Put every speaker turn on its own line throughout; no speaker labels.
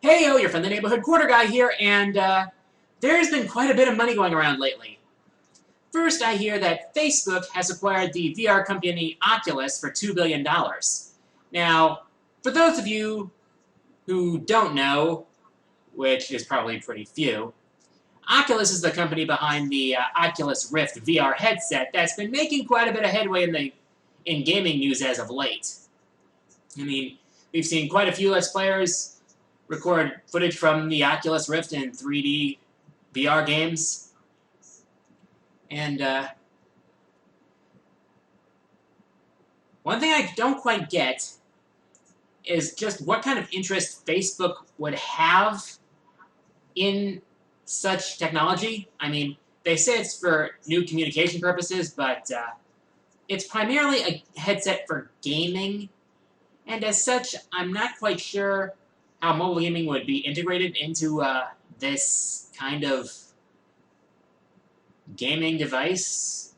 Hey, yo, you're from the neighborhood quarter guy here, and there's been quite a bit of money going around lately. First, I hear that Facebook has acquired the VR company Oculus for $2 billion. Now, for those of you who don't know, which is probably pretty few, Oculus is the company behind the Oculus Rift VR headset that's been making quite a bit of headway in gaming news as of late. I mean, we've seen quite a few Let's Players record footage from the Oculus Rift in 3D VR games. And one thing I don't quite get is just what kind of interest Facebook would have in such technology. I mean, they say it's for new communication purposes, but it's primarily a headset for gaming. And as such, I'm not quite sure how mobile gaming would be integrated into this kind of gaming device.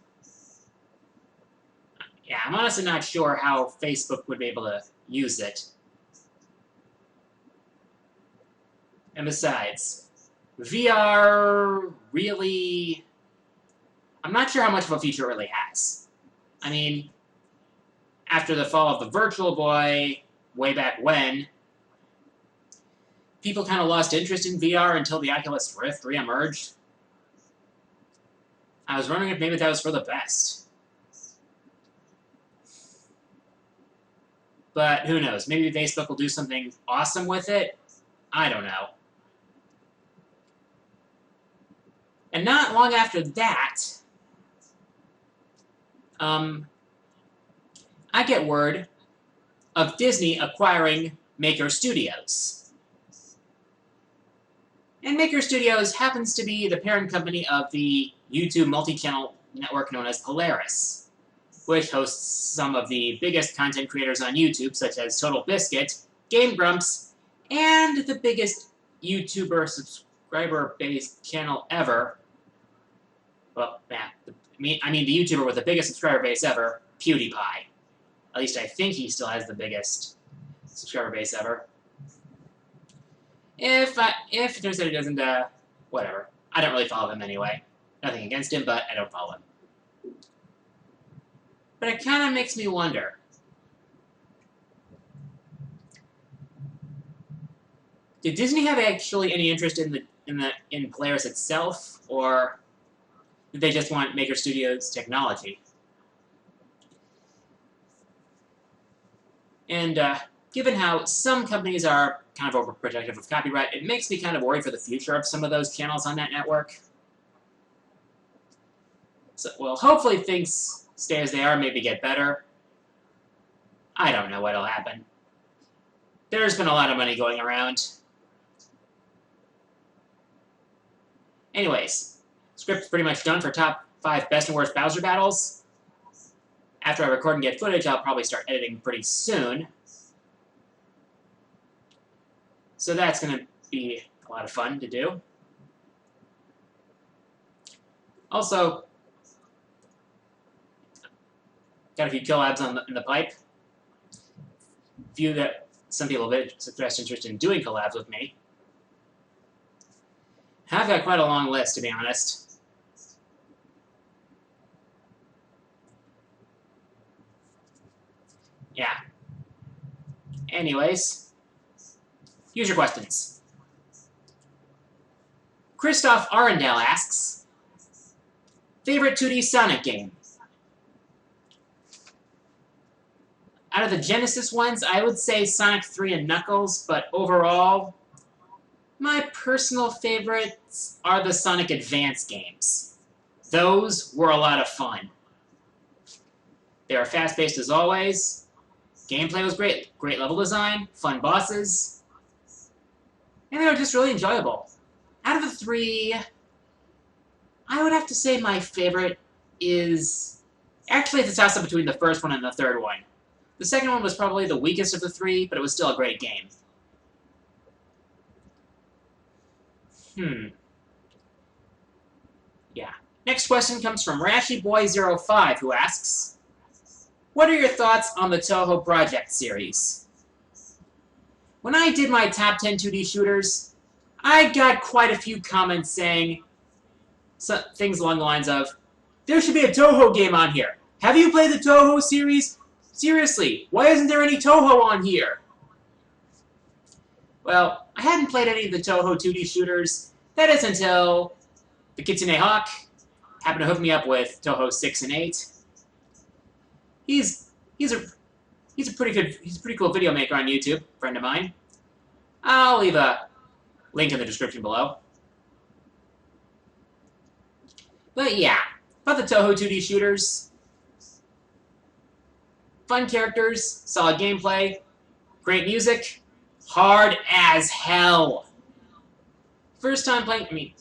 Yeah, I'm honestly not sure how Facebook would be able to use it. And besides, VR really... I'm not sure how much of a future it really has. I mean, after the fall of the Virtual Boy, way back when, people kind of lost interest in VR until the Oculus Rift re-emerged. I was wondering if maybe that was for the best. But who knows? Maybe Facebook will do something awesome with it? I don't know. And not long after that, I get word of Disney acquiring Maker Studios. And Maker Studios happens to be the parent company of the YouTube multi-channel network known as Polaris, which hosts some of the biggest content creators on YouTube, such as Total Biscuit, Game Grumps, and the biggest YouTuber subscriber-based channel ever. Well, yeah, I mean the YouTuber with the biggest subscriber base ever, PewDiePie. At least I think he still has the biggest subscriber base ever. If it turns out he doesn't, whatever. I don't really follow him anyway. Nothing against him, but I don't follow him. But it kind of makes me wonder. Did Disney have actually any interest in Polaris itself, or did they just want Maker Studios technology? And given how some companies are kind of overprotective of copyright, it makes me kind of worried for the future of some of those channels on that network. So, well, hopefully things stay as they are, maybe get better. I don't know what'll happen. There's been a lot of money going around. Anyways, script's pretty much done for top 5 best and worst Bowser battles. After I record and get footage, I'll probably start editing pretty soon. So that's going to be a lot of fun to do. Also, got a few collabs in the pipe. Few that some people have expressed interest in doing collabs with me. I've got quite a long list, to be honest. Yeah. Anyways, here's your questions. Christoph Arendelle asks, favorite 2D Sonic game? Out of the Genesis ones, I would say Sonic 3 and Knuckles, but overall, my personal favorites are the Sonic Advance games. Those were a lot of fun. They are fast-paced as always. Gameplay was great. Great level design, fun bosses, and they were just really enjoyable. Out of the 3, I would have to say my favorite is... Actually, it's a toss-up between the first one and the third one. The second one was probably the weakest of the 3, but it was still a great game. Yeah. Next question comes from RashyBoy05, who asks, what are your thoughts on the Touhou Project series? When I did my top 10 2D shooters, I got quite a few comments saying things along the lines of, there should be a Touhou game on here. Have you played the Touhou series? Seriously, why isn't there any Touhou on here? Well, I hadn't played any of the Touhou 2D shooters. That is until the Kitsune Hawk happened to hook me up with Touhou 6 and 8. He's a pretty cool video maker on YouTube, friend of mine. I'll leave a link in the description below. But yeah, about the Touhou 2D shooters. Fun characters, solid gameplay, great music, hard as hell. First time I made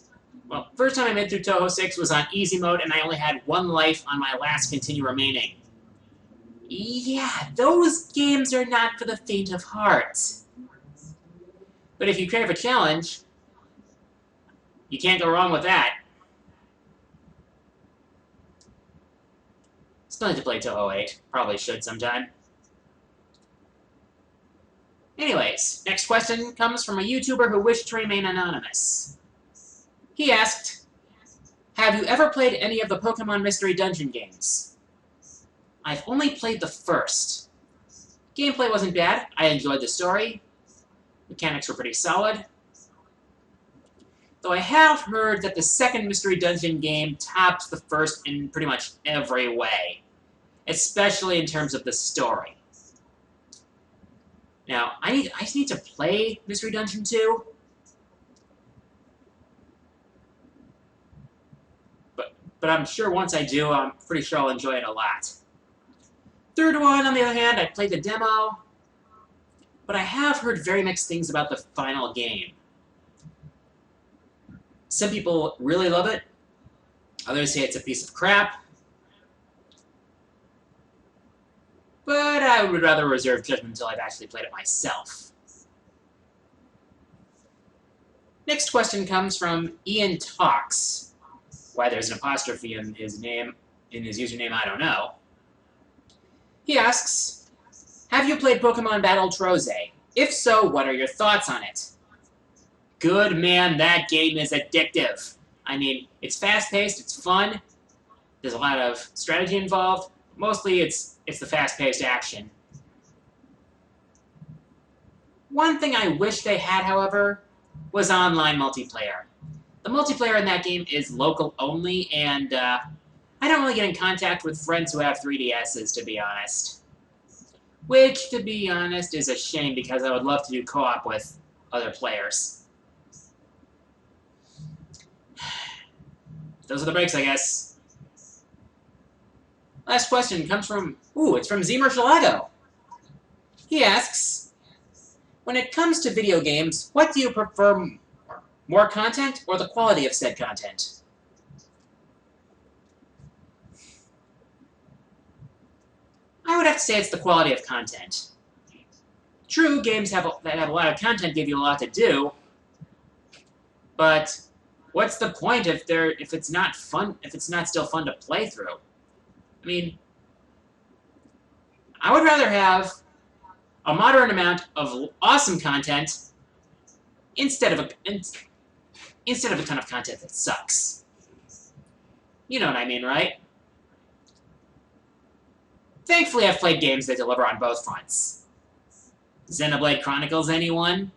through Touhou 6 was on easy mode, and I only had 1 life on my last continue remaining. Yeah, those games are not for the faint of heart. But if you crave a challenge, you can't go wrong with that. Still need to play Touhou 8. Probably should sometime. Anyways, next question comes from a YouTuber who wished to remain anonymous. He asked, have you ever played any of the Pokemon Mystery Dungeon games? I've only played the first. Gameplay wasn't bad. I enjoyed the story. Mechanics were pretty solid. Though I have heard that the second Mystery Dungeon game tops the first in pretty much every way. Especially in terms of the story. Now, I just need to play Mystery Dungeon 2. But I'm sure once I do, I'm pretty sure I'll enjoy it a lot. Third one, on the other hand, I played the demo. But I have heard very mixed things about the final game. Some people really love it. Others say it's a piece of crap. But I would rather reserve judgment until I've actually played it myself. Next question comes from Ian Talks. Why there's an apostrophe in his name, in his username, I don't know. He asks, have you played Pokemon Battle Troze? If so, what are your thoughts on it? Good man, that game is addictive. I mean, it's fast-paced, it's fun, there's a lot of strategy involved. Mostly it's the fast-paced action. One thing I wish they had, however, was online multiplayer. The multiplayer in that game is local only, and I don't really get in contact with friends who have 3DSs, to be honest. Which, to be honest, is a shame because I would love to do co-op with other players. Those are the breaks, I guess. Last question comes from... Ooh, it's from Zemer He asks, when it comes to video games, what do you prefer, more content or the quality of said content? I would have to say it's the quality of content. True, games that have a lot of content give you a lot to do, but what's the point if it's not fun, if it's not still fun to play through? I mean, I would rather have a moderate amount of awesome content instead of a ton of content that sucks. You know what I mean, right? Thankfully, I've played games that deliver on both fronts. Xenoblade Chronicles, anyone?